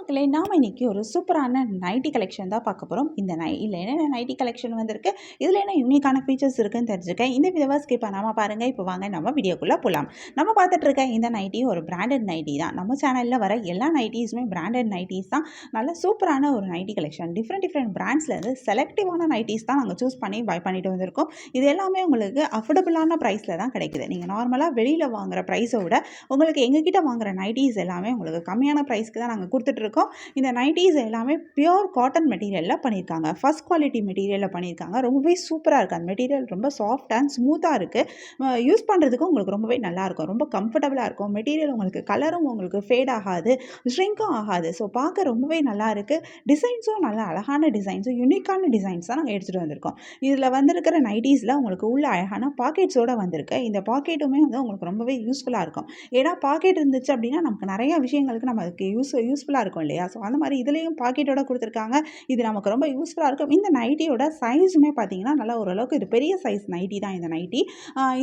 மக்களே, நாம இன்னைக்கு ஒரு சூப்பரான நைட்டி கலெக்ஷன் தான் பார்க்க போகிறோம். இந்த இல்லை என்னென்ன நைட்டி கலெக்ஷன் வந்திருக்கு, இதில் என்ன யூனிக்கான ஃபீச்சர்ஸ் இருக்குன்னு தெரிஞ்சுக்க இந்த வீடியோவை ஸ்கிப் பண்ணாமல் பாருங்கள். இப்போ வாங்க நம்ம வீடியோக்குள்ளே போகலாம். நம்ம பார்த்துட்டு இருக்க இந்த நைட்டி ஒரு பிராண்டட் நைட்டி தான். நம்ம சேனலில் வர எல்லா நைட்டிஸுமே பிராண்டட் நைட்டிஸ் தான். நல்ல சூப்பரான ஒரு நைட்டி கலெக்ஷன். டிஃப்ரெண்ட் பிராண்ட்ஸ்லேருந்து செலக்டிவான நைட்டிஸ் தான் நாங்கள் சூஸ் பண்ணி பை பண்ணிட்டு வந்திருக்கோம். இது எல்லாமே உங்களுக்கு அஃபோர்டபுளான ப்ரைஸில் தான் கிடைக்குது. நீங்கள் நார்மலாக வெளியில் வாங்குற ப்ரைஸை விட உங்களுக்கு எங்ககிட்ட வாங்குற நைட்டிஸ் எல்லாமே உங்களுக்கு கம்மியான ப்ரைஸ்க்கு தான் நாங்கள் கொடுத்துட்ருக்கோம். இந்த நைட்டிஸ் எல்லாமே பியோர் காட்டன் மெட்டீரியலில் பண்ணியிருக்காங்க. ஃபர்ஸ்ட் குவாலிட்டி மெட்டீரியலில் பண்ணியிருக்காங்க. ரொம்பவே சூப்பராக இருக்குது. அந்த மெட்டீரியல் ரொம்ப சாஃப்ட் அண்ட் ஸ்மூத்தாக இருக்குது. யூஸ் பண்ணுறதுக்கும் உங்களுக்கு ரொம்பவே நல்லாயிருக்கும். ரொம்ப கம்ஃபர்டபுளாக இருக்கும். மெட்டீரியல் உங்களுக்கு கலரும் உங்களுக்கு ஃபேட் ஆகாது, ஷ்ரிங்க்கும் ஆகாது. ஸோ பார்க்க ரொம்பவே நல்லா இருக்குது. டிசைன்ஸும் நல்ல அழகான டிசைன்ஸும் யூனிக்கான டிசைன்ஸ் தான் நாங்கள் எடுத்துகிட்டு வந்திருக்கோம். இதில் வந்திருக்கிற நைட்டிஸில் உங்களுக்கு உள்ள அழகான பாக்கெட்ஸோடு வந்திருக்கு. இந்த பாக்கெட்டுமே வந்து உங்களுக்கு ரொம்பவே யூஸ்ஃபுல்லாக இருக்கும். ஏன்னா பாக்கெட் இருந்துச்சு அப்படின்னா நமக்கு நிறைய விஷயங்களுக்கு நம்ம அதுக்கு யூஸ்ஃபுல்லாக இருக்கும் இல்லையா? ஸோ அந்த மாதிரி இதுலேயும் பாக்கெட்டோட கொடுத்துருக்காங்க. இது நமக்கு ரொம்ப யூஸ்ஃபுல்லாக இருக்கும். இந்த நைட்டியோட சைஸுமே பார்த்தீங்கன்னா நல்லா ஓரளவுக்கு இது பெரிய சைஸ் நைட்டி தான் இந்த நைட்டி.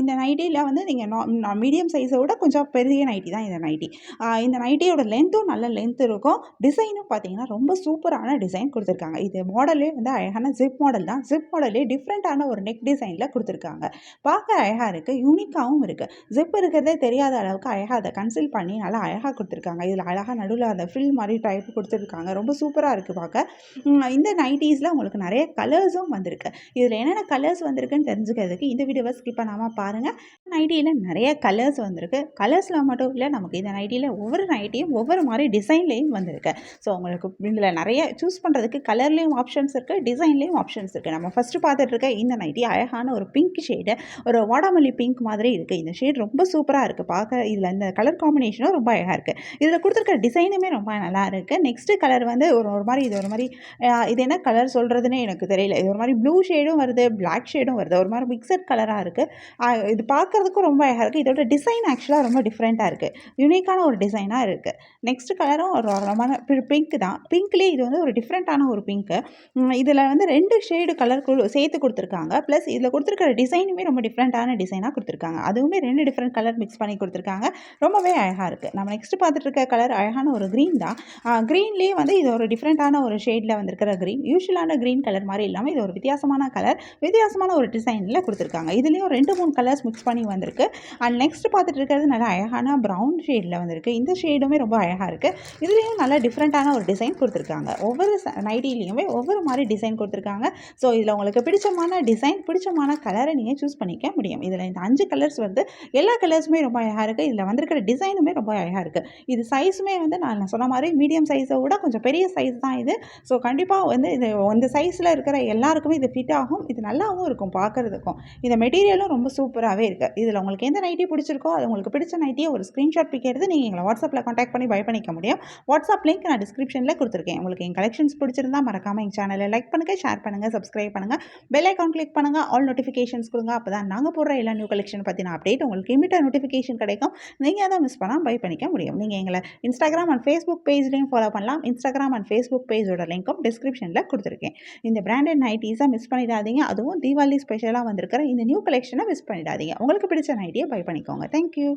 இந்த நைட்டியில் வந்து நீங்கள் மீடியம் சைஸை விட கொஞ்சம் பெரிய நைட்டி தான் இந்த நைட்டி. இந்த நைட்டியோட லென்த்தும் நல்ல லென்த் இருக்கும். டிசைனும் பார்த்தீங்கன்னா ரொம்ப சூப்பரான டிசைன் கொடுத்துருக்காங்க. இது மாடலே வந்து அழகான ஜிப் மாடல் தான். ஜிப் மாடலே டிஃப்ரெண்ட்டான ஒரு நெக் டிசைனில் கொடுத்துருக்காங்க. பார்க்க அழகாக இருக்குது, யூனிக்காகவும் இருக்குது. ஜிப் இருக்கிறதே தெரியாத அளவுக்கு அழகாக அதை கன்சில் பண்ணி நல்லா அழகாக கொடுத்துருக்காங்க. இதில் அழகாக நடுவில் அந்த ஃபில் மாதிரி டைப் கொடுத்துருக்காங்க. ரொம்ப சூப்பராக இருக்குது பார்க்க. இந்த நைட்டிஸில் உங்களுக்கு நிறைய கலர்ஸும் வந்திருக்கு. இதில் என்னென்ன கலர்ஸ் வந்திருக்குன்னு தெரிஞ்சுக்கிறதுக்கு இந்த வீடியோவை ஸ்கிப் பண்ணாமல் பாருங்கள். நைட்டியில் நிறைய கலர்ஸ் வந்திருக்கு. கலர்ஸில் மட்டும் இல்லை, நமக்கு இந்த நைட்டியில் ஒவ்வொரு நைட்டியும் ஒவ்வொரு மாதிரி டிசைன்லேயும் வந்திருக்கு. ஸோ உங்களுக்கு இதில் நிறைய சூஸ் பண்ணுறதுக்கு கலர்லேயும் ஆப்ஷன்ஸ் இருக்குது, டிசைன்லேயும் ஆப்ஷன்ஸ் இருக்குது. நம்ம ஃபஸ்ட்டு பார்த்துட்டு இருக்க இந்த நைட்டி அழகான ஒரு பிங்க் ஷேடு, ஒரு வாடாமல்லி பிங்க் மாதிரி இருக்குது. இந்த ஷேட் ரொம்ப சூப்பராக இருக்குது பார்க்க. இதில் இந்த கலர் காம்பினேஷனும் ரொம்ப அழகாக இருக்குது. இதில் கொடுத்துருக்க டிசைனுமே ரொம்ப நல்லா இருக்குது. நெக்ஸ்ட்டு கலர் வந்து ஒரு மாதிரி இது ஒரு மாதிரி இது என்ன கலர் சொல்கிறதுனே எனக்கு தெரியல. இது ஒரு மாதிரி ப்ளூ ஷேடும் வருது, பிளாக் ஷேடும் வருது. ஒரு மாதிரி மிக்சட் கலராக இருக்குது. இது பார்க்குறதுக்கும் ரொம்ப அழகாக இருக்குது. இதோட டிசைன் ஆக்சுவலாக ரொம்ப டிஃப்ரெண்ட்டாக இருக்குது. யூனிக்கான ஒரு டிசைனாக இருக்குது. நெக்ஸ்ட் கலரும் ஒரு ரொமான பிங்க் தான். பிங்க்லேயே இது வந்து ஒரு டிஃப்ரெண்ட்டான ஒரு பிங்க்கு. இதில் வந்து 2 ஷேடு கலர் சேர்த்து கொடுத்துருக்காங்க. ப்ளஸ் இதில் கொடுத்துருக்கிற டிசைனுமே ரொம்ப டிஃப்ரெண்ட்டான டிசைனாக கொடுத்துருக்காங்க. அதுவுமே 2 டிஃப்ரெண்ட் கலர் மிக்ஸ் பண்ணி கொடுத்துருக்காங்க. ரொம்பவே அழகாக இருக்குது. நம்ம நெக்ஸ்ட் பார்த்துட்டு இருக்க கலர் அழகான ஒரு க்ரீன் தான். க்ரீன்லேயே வந்து இது ஒரு டிஃப்ரெண்ட்டான ஒரு ஷேடில் வந்திருக்கிற க்ரீன். யூஷுவலான க்ரீன் கலர் மாதிரி இல்லாமல் இது ஒரு வித்தியாசமான கலர், வித்தியாசமான ஒரு டிசைனில் கொடுத்துருக்காங்க. இதுலேயும் 2-3 கலர்ஸ் மிக்ஸ் பண்ணி வந்திருக்கு. அண்ட் நெக்ஸ்ட் பார்த்துட்டு இருக்கிறது நல்லா அழகான ப்ரௌன் ஷேடில் வந்திருக்கு. இந்த ஷேடுமே ரொம்ப அழகாக இருக்குது. இதுலேயும் நல்லா டிஃப்ரெண்ட்டான ஒரு டிசைன் கொடுத்துருக்காங்க. ஒவ்வொரு நைட்டிலையுமே ஒவ்வொரு மாதிரி டிசைன் கொடுத்துருக்காங்க. ஸோ இதில் உங்களுக்கு பிடிச்சமான டிசைன், பிடிச்சமான கலரை நீங்கள் சூஸ் பண்ணிக்க முடியும். இதில் இந்த 5 கலர்ஸ் வருது. எல்லா கலர்ஸுமே ரொம்ப அழகாக இருக்குது. இதில் வந்திருக்கிற டிசைனுமே ரொம்ப அழகாக இருக்குது. இது சைஸுமே வந்து நான் சொன்ன மாதிரி மீடியம் சைஸை விட கொஞ்சம் பெரிய சைஸ் தான் இது. ஸோ கண்டிப்பாக வந்து இது இந்த சைஸில் இருக்கிற எல்லாருக்குமே இது ஃபிட் ஆகும். இது நல்லாவும் இருக்கும் பார்க்குறதுக்கும். இந்த மெட்டீரியலும் ரொம்ப சூப்பராகவே இருக்குது. இதில் உங்களுக்கு எந்த நைட்டி பிடிச்சிருக்கோ அது உங்களுக்கு பிடிச்ச நைட்டியை ஒரு ஸ்க்ரீன்ஷாட் பிக் எடுத்து நீங்கள் எங்களை வாட்ஸ்அப்பில் கான்டாக்ட் பண்ணி பை பண்ணிக்க முடியும். வாட்ஸ்அப் லிங்க் நான் டிஸ்கிரிப்ஷனில் கொடுத்துருக்கேன். உங்களுக்கு என் கலெக்ஷன்ஸ் பிடிச்சிருந்தா மறக்காமல் எங்கள் சேனலை லைக் பண்ணுங்கள், ஷேர் பண்ணுங்கள், சப்ஸ்கிரைப் பண்ணுங்கள், பெல் ஐக்கான் கிளிக் பண்ணுங்கள், ஆல் நோட்டிஃபிகேஷன்ஸ் கொடுங்க. அப்போ தான் நாங்கள் போடுற எல்லா நியூ கலெக்ஷன் பற்றின அப்டேட் உங்களுக்கு இமீடியட் நோட்டிஃபிகேஷன் கிடைக்கும். நீங்கள் அதை மிஸ் பண்ணால் பை பண்ணிக்க முடியும். நீங்கள் எங்களை இன்ஸ்டாகிராம் அண்ட் ஃபேஸ்புக் பேஜ்லையும் ஃபாலோ பண்ணலாம். இன்ஸ்டாகிராம் அண்ட் ஃபேஸ்புக் பேஜோட லிங்க்கும் டிஸ்கிரிப்ஷனில் கொடுத்துருக்கேன். இந்த பிராண்டட் நைட்டிஸை மிஸ் பண்ணிடாதீங்க. அதுவும் தீபாவளி ஸ்பெஷலாக வந்திருக்கிற இந்த நியூ கலெக்ஷனை மிஸ் பண்ணிடாதீங்க. உங்களுக்கு பிடிச்ச நைட்டியை பை பண்ணிக்கோங்க. தேங்க்யூ.